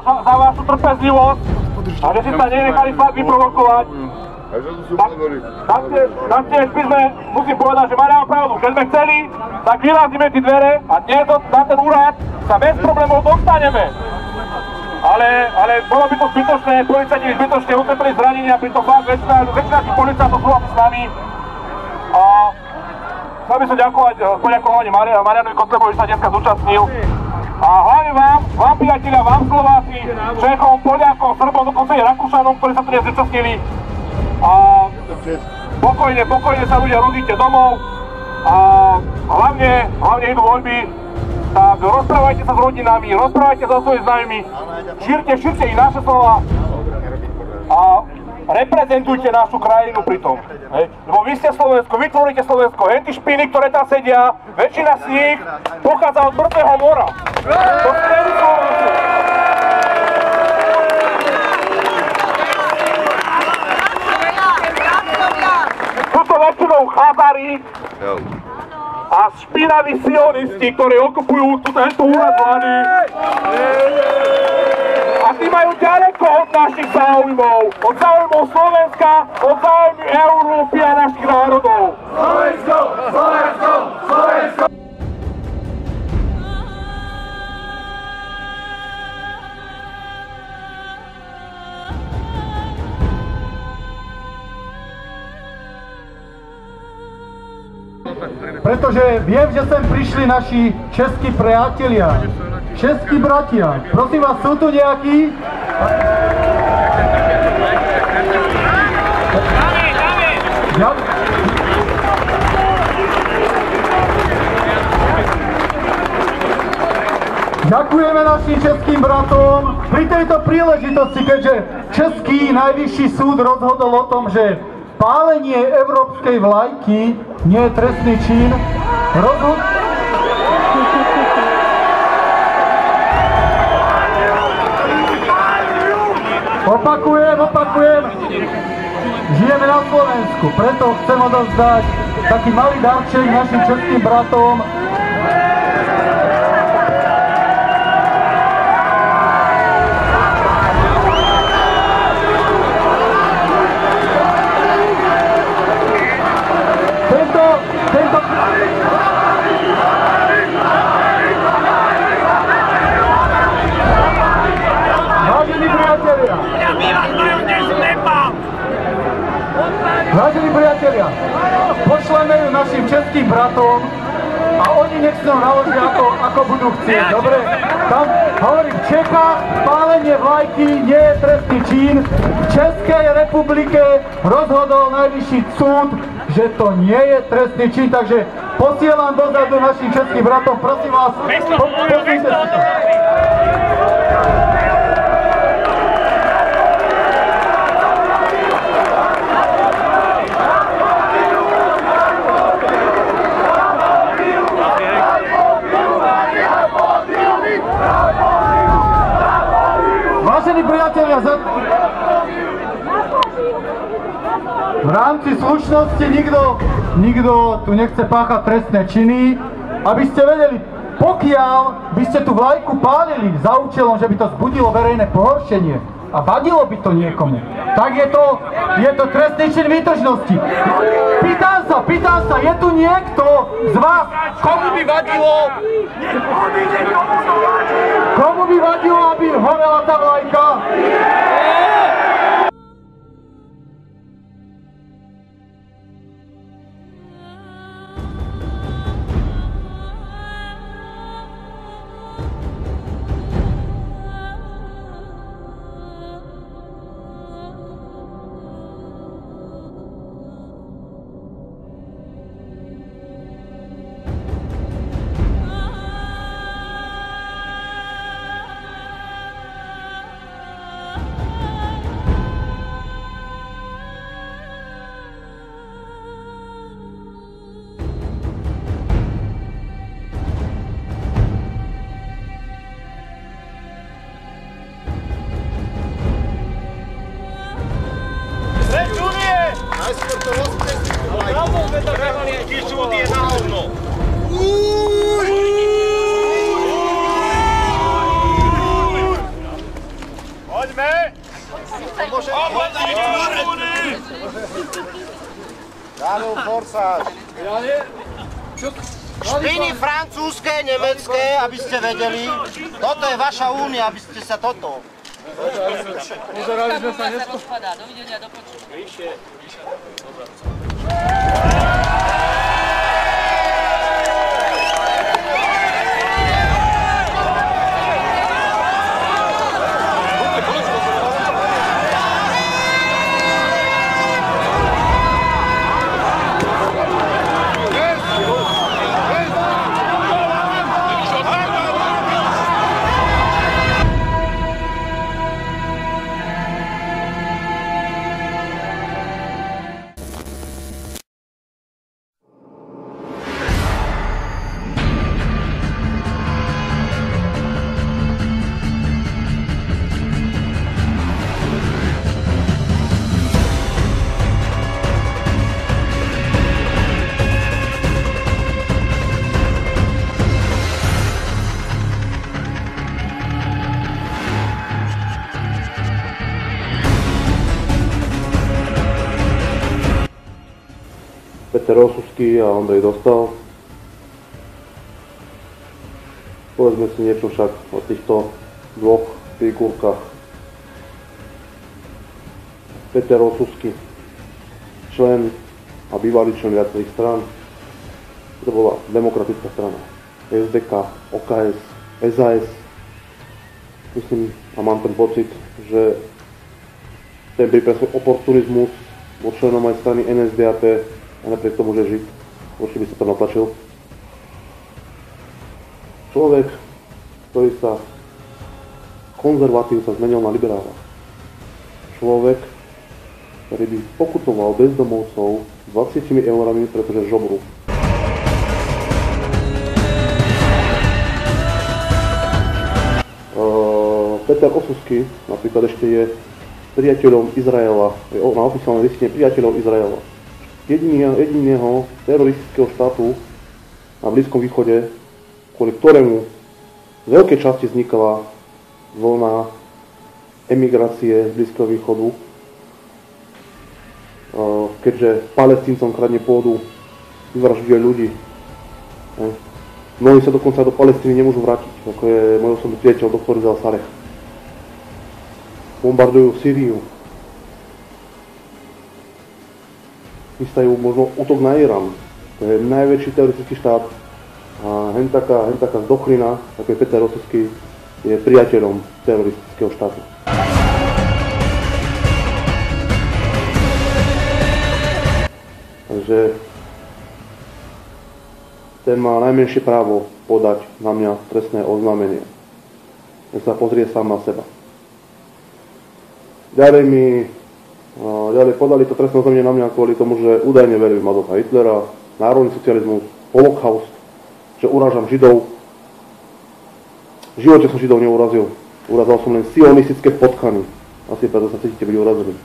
za vašu trpezlivosť a že si sa nenechali fakt vyprovokovať. Taktiež by sme, musím povedať, že Marian pravdu, keď sme chceli, tak vyrazíme tie dvere a dnes na ten úrad sa bez problémov dostaneme. Ale bolo by to zbytočné, policajti by zbytočne utrpeli zranenia, pritom fakt väčšina tých policajtov sú s nami. A chcel by som poďakovať Marianovi Kotlebovi, že sa dneska zúčastnil. A hlavne vám priatelia, vám Slováci, Čechom, Poliakom, Srbom, dokonca aj Rakúšanom, ktorí sa tu dnes zúčastnili. A pokojne sa ľudia rodíte domov a hlavne idú voľby. Tak rozprávajte sa s rodinami, rozprávajte sa so svojimi známymi, šírte i naše slova a reprezentujte našu krajinu pri tom. Lebo vy ste Slovensko, vytvoríte Slovensko, tí špiny, ktoré tam sedia, väčšina z nich pochádza od Mŕtvého mora. To ste nevytvorili. Sú to väčšinou chábari a špinaví sionisti, ktorí okupujú tento úrad vlády. A tí majú ďaleko od našich záujmov, od záujmov Slovenska, od záujmy Európy a našich národov. Slovensko, Slovensko, Slovensko! Pretože viem, že sem prišli naši českí priatelia, českí bratia. Prosím vás, sú tu nejakí? Ďakujeme našim českým bratom. Pri tejto príležitosti, keďže Český najvyšší súd rozhodol o tom, že pálenie európskej vlajky nie je trestný čin. Opakujem. Žijeme na Slovensku, preto chcem odovzdať taký malý darček našim českým bratom. Vážení priatelia, pošleme ju našim českým bratom a oni nech sa naložia ako budú chcieť, dobre? Tam hovorím, v Čechách pálenie vlajky nie je trestný čin. V Českej republike rozhodol najvyšší súd, že to nie je trestný čin, takže posielam dozadu našim českým bratom, prosím vás, pozrite si to. Vážení priatelia, v rámci slušnosti nikto tu nechce páchať trestné činy. Aby ste vedeli, pokiaľ by ste tú vlajku pálili za účelom, že by to vzbudilo verejné pohoršenie a vadilo by to niekomu, tak je to trestný čin výtržnosti. Pýtam sa, je tu niekto z vás, komu by vadilo, aby horela tá vlajka? Áno, forsáž. Špiny francúzske, nemecké, aby ste vedeli. Toto je vaša únia, aby ste sa toto. Pozerali sme sa dnesko. Dovidenia, do počutia. Peter Osusky a Ondrej Dostal. Povedzme si niečo však o týchto dvoch figurkách. Peter Osusky, člen a bývalý člen viacerých strán. To bola demokratická strana. SDK, OKS, SAS. Myslím a mám ten pocit, že ten prípresný oportunizmus bol členom aj strany NSDAP a napriek tomu, že žiť, určite by sa to natlačil. Človek, ktorý sa konzervatív sa zmenil na liberála. Človek, ktorý by pokutoval bezdomovcov 20 eurami, pretože žobru. Peter Osusky napríklad ešte je priateľom Izraela, je na oficiálnej listine priateľom Izraela. Jediného teroristického štátu na Blízkom východe, kvôli ktorému z veľkej časti vznikala vlna emigrácie z Blízkeho východu, keďže Palestíncom kradne pôdu, vyvražďuje ľudí. Mnohí sa dokonca do Palestíny nemôžu vrátiť, ako je môj osobný priateľ doktor Rizal Sarech. Bombardujú Sýriu. Chystajú možno útok na Irán. To je najväčší teroristický štát. A hen taká zdochlina, ako je Peter Osusky, je priateľom teroristického štátu. Takže ten má najmenšie právo podať na mňa trestné oznámenie. Nech sa pozrie sám na seba. Ďalej podali to trestné oznámenie na mňa kvôli tomu, že údajne verím v Adolfa Hitlera, národný socializmus, holokaust, že urážam Židov. V živote som Židov neurazil. Urazal som len sionistické potkany. Asi preto sa cítite byť urazení.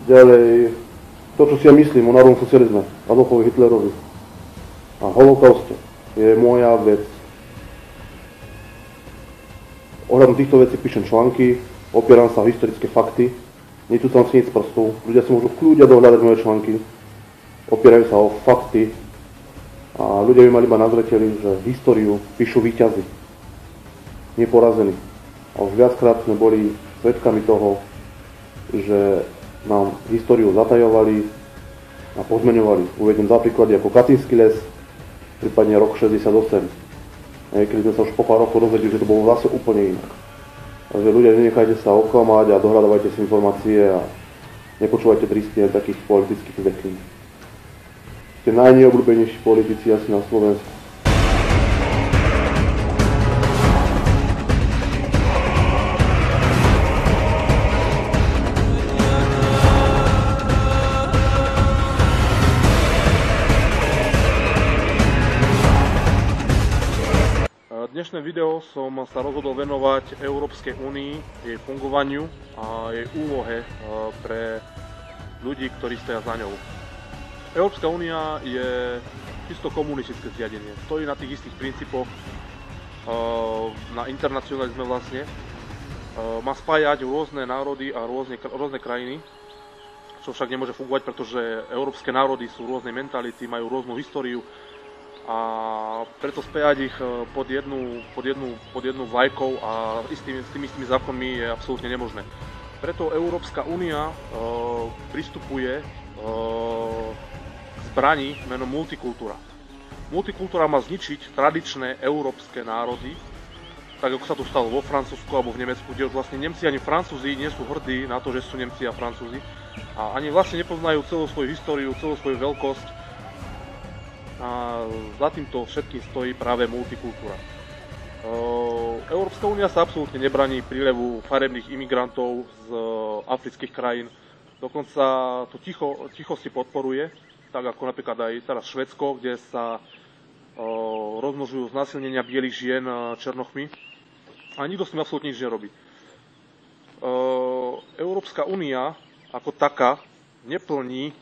Ďalej, to, čo si ja myslím o národnom socializme, Adolfovi Hitlerovi a holokauste, je moja vec. Ohľadom týchto vecí píšem články, opieram sa o historické fakty, necúcam si nic z prstu, ľudia si môžu kľudia dohľadať moje články, opierajú sa o fakty a ľudia by mali iba na zreteli, že históriu píšu víťazi, neporazení. A už viackrát sme boli svedkami toho, že nám históriu zatajovali a pozmeňovali. Uvediem za príklady ako Katinský les, prípadne rok 68. Keď sme sa už po pár rokov dozvedeli, že to bolo zase úplne inak. Takže ľudia, nenechajte sa oklamať a dohľadávajte si informácie a nepočúvajte tristie takých politických vetlín. Ste najneobľúbenejší politici asi na Slovensku. Dnešné video som sa rozhodol venovať Európskej únii, jej fungovaniu a jej úlohe pre ľudí, ktorí stoja za ňou. Európska únia je čisto komunistické zriadenie. Stojí na tých istých princípoch, na internacionalizme vlastne. Má spájať rôzne národy a rôzne krajiny, čo čo však nemôže fungovať, pretože európske národy sú rôznej mentality, majú rôznu históriu a preto spájať ich pod jednu vlajkou a s tými istými zákonmi je absolútne nemožné. Preto Európska únia pristupuje k zbrani menom multikultúra. Multikultúra má zničiť tradičné európske národy, tak ako sa to stalo vo Francúzsku alebo v Nemecku, kde už vlastne Nemci ani Francúzi nie sú hrdí na to, že sú Nemci a Francúzi a ani vlastne nepoznajú celú svoju históriu, celú svoju veľkosť a za týmto všetkým stojí práve multikultúra. Európska únia sa absolútne nebraní prílevu farebných imigrantov z afrických krajín, dokonca to ticho si podporuje, tak ako napríklad aj teraz Švédsko, kde sa rozmnožujú znásilnenia bielých žien černochmi a nikto s tým absolútne nič nerobí. Európska únia ako taká neplní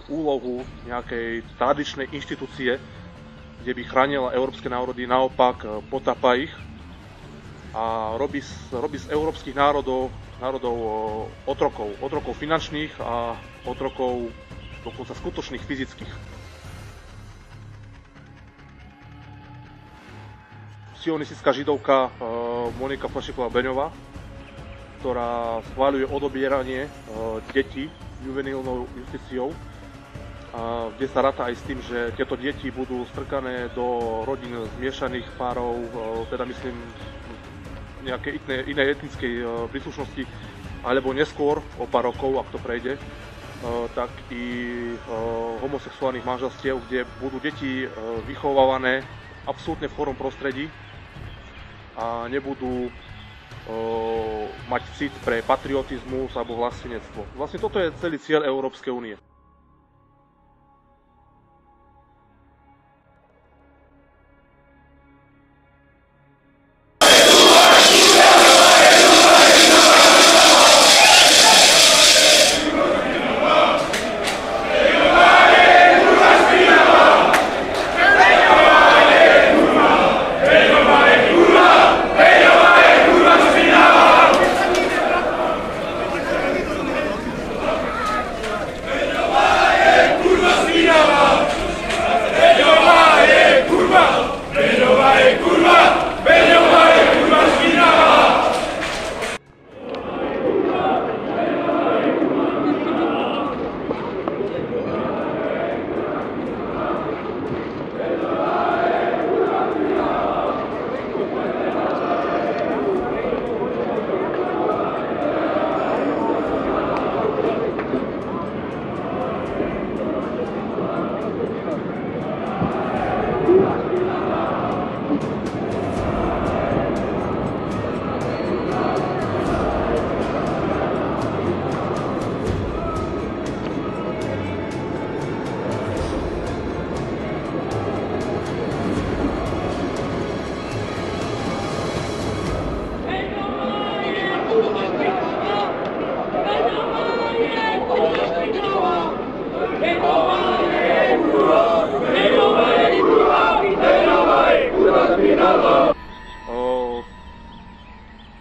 úlohu nejakej tradičnej inštitúcie, kde by chránila európske národy, naopak potápa ich a robí z európskych národov otrokov finančných a otrokov dokonca skutočných fyzických. Sionistická židovka Monika Flašíková-Beňová, ktorá schváľuje odobieranie detí juvenilnou justíciou, kde sa ráta aj s tým, že tieto deti budú strkané do rodín zmiešaných párov, teda myslím nejakej inej etnickej príslušnosti, alebo neskôr, o pár rokov, ak to prejde, tak i homosexuálnych manželstiev, kde budú deti vychovávané absolútne v chorom prostredí a nebudú mať cit pre patriotizmus alebo vlastenectvo. Vlastne toto je celý cieľ Európskej únie.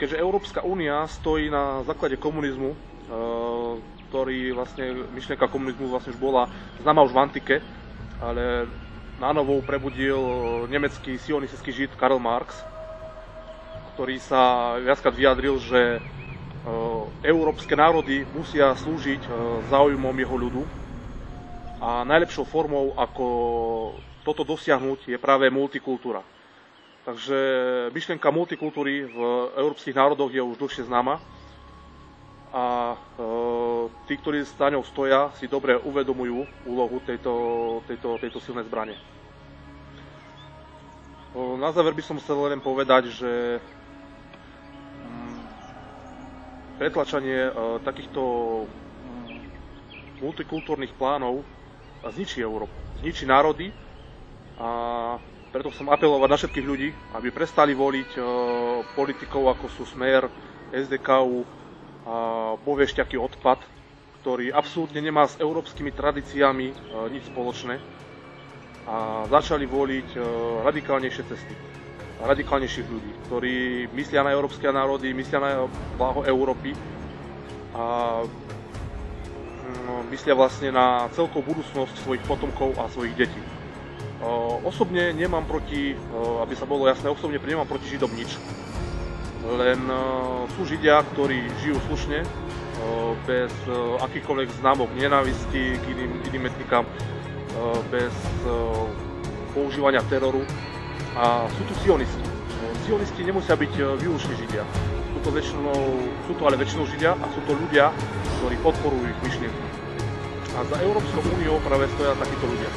Keďže Európska únia stojí na základe komunizmu, ktorý vlastne, myšlienka komunizmu vlastne už bola známa už v antike, ale nánovo prebudil nemecký sionistický žid Karl Marx, ktorý sa viackrát vyjadril, že európske národy musia slúžiť záujmom jeho ľudu a najlepšou formou, ako toto dosiahnuť, je práve multikultúra. Takže myšlienka multikultúry v európskych národoch je už dlhšie známa a tí, ktorí za ňou stoja, si dobre uvedomujú úlohu tejto silnej zbrane. Na záver by som chcel len povedať, že pretlačanie takýchto multikultúrnych plánov zničí Európu, zničí národy a preto chcem apelovať na všetkých ľudí, aby prestali voliť politikov ako sú Smer, SDKU a poviešťaký odpad, ktorý absolútne nemá s európskymi tradíciami nič spoločné a začali voliť radikálnejšie cesty, radikálnejších ľudí, ktorí myslia na európske národy, myslia na blaho Európy a myslia vlastne na celkovú budúcnosť svojich potomkov a svojich detí. Osobne nemám proti, aby sa bolo jasné, osobne nemám proti Židom nič. Len sú Židia, ktorí žijú slušne, bez akýchkoľvek známok nenávisti k iným etnikám, bez používania teroru. A sú tu sionisti. Sionisti nemusia byť výlučne Židia. Sú to ale väčšinou Židia a sú to ľudia, ktorí podporujú ich myšlienky. A za Európskou úniou práve stoja takíto ľudia.